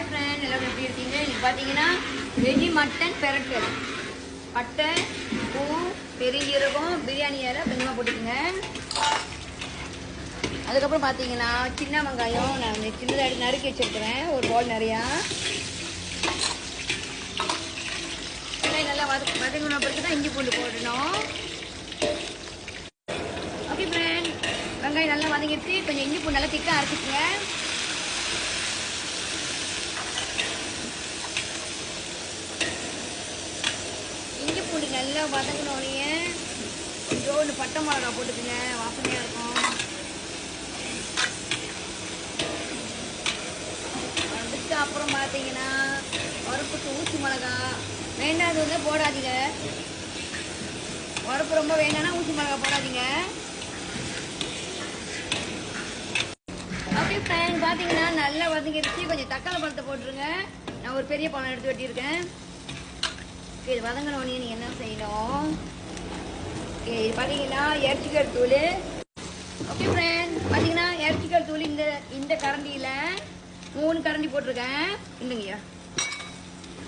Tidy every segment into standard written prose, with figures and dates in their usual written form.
Hi friend, எல்லாரும் எப்படி இருக்கீங்க? இன்னைக்கு பார்த்தீங்கன்னா வெஜ்ஜி மட்டன் பெரட்டல். பட்டை, பூ, பெருஞ்சீரகம், பிரியாணி இலை கொஞ்சமாக போட்டுக்கோங்க. அதுக்கப்புறம் பார்த்தீங்கன்னா சின்ன வெங்காயம் நான் சின்னதாக நறுக்கி வச்சுருக்கிறேன், ஒரு பவுல் நிறையா. நல்லா வதங்கின பிறகு தான் இஞ்சி பூண்டு போடணும். ஓகே ஃப்ரெண்ட், வெங்காயம் நல்லா வதங்கிடுச்சு. கொஞ்சம் இஞ்சி பூண்டு நல்லா திக்காக அரைச்சிக்கோங்க. இஞ்சி பூண்டு நல்லா வதங்கினோடனே கொஞ்சோண்டு பட்டை மிளகா போட்டுக்குங்க, வாசனையாக இருக்கும். அதுக்கு அப்புறம் பார்த்தீங்கன்னா உரப்புக்கு ஊசி மிளகா வேண்டாது வந்து போடாதீங்க. உரப்பு ரொம்ப வேண்டாம்னா ஊசி மிளகா போடாதீங்க. ஓகே ஃப்ரெண்ட், பார்த்தீங்கன்னா நல்லா வதங்கிடுச்சு. கொஞ்சம் தக்காளி பழத்தை போட்டுருங்க. நான் ஒரு பெரிய பழம் எடுத்து வெட்டியிருக்கேன். ஓகே, இது வதங்கினோடனே நீங்கள் என்ன செய்யணும்? ஓகே, இது பார்த்தீங்கன்னா இறைச்சிக்கல் தூள். ஓகே ஃப்ரெண்ட், பார்த்தீங்கன்னா இறைச்சிக்கல் தூள் இந்த கரண்டியில் 3 கரண்டி போட்டிருக்கேன். இல்லைங்கய்யா.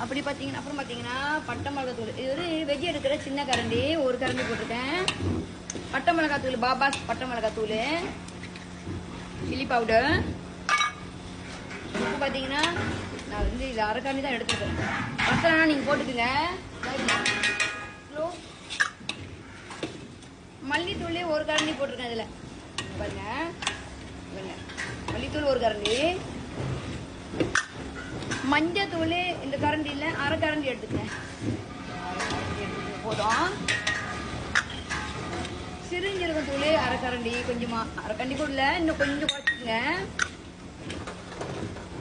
அப்படி பார்த்தீங்கன்னா அப்புறம் பார்த்தீங்கன்னா பட்டை மிளகாத்தூள், இது ஒரு வெஜ்ஜி எடுக்கிற சின்ன கரண்டி, 1 கரண்டி போட்டிருக்கேன். பட்டை மிளகாத்தூள், பாபாஸ் பட்டை மிளகாத்தூள், சில்லி பவுடர். இப்போ பார்த்தீங்கன்னா நான் வந்து இது அரை கரண்டி தான் எடுத்துக்கிறேன். மசாலா நீங்கள் போட்டுக்குங்க. மல்லித்தூள் 1 கரண்டி போட்டிருக்கேன். இதில் பாருங்க, மல்லித்தூள் 1 கரண்டி, மஞ்சத்தூள் இந்த கரண்டியில் அரை கரண்டி எடுத்துக்கேன். போதும். சிறுஞ்சீரகத்தூள் அரை கரண்டி, கொஞ்சமாக அரை கரண்டி கூட இல்லை, இன்னும் கொஞ்சம் குறைச்சிக்கங்க.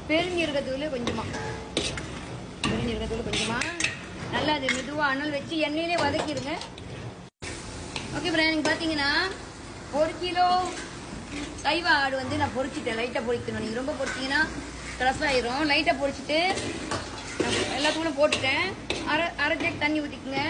பெருஞ்சீரகத்தூள் கொஞ்சமாக, பெருஞ்சீரகத்தூள் கொஞ்சமாக நல்லா அது மெதுவாக அனல் வச்சு எண்ணெயிலே வதக்கிடுங்க. ஓகே ஃப்ரெண்ட், பார்த்தீங்கன்னா 1 கிலோ சைவ ஆடு வந்து நான் பொரிச்சிட்டேன். லைட்டாக பொரிக்கணும். நீங்கள் ரொம்ப பொரிச்சிங்கன்னா க்ரஸ் ஆயிரும். லைட்டாக பொரிச்சிட்டு எல்லாத்துக்கும் போட்டுட்டேன். அரை ஜக் தண்ணி ஊற்றிக்குங்க.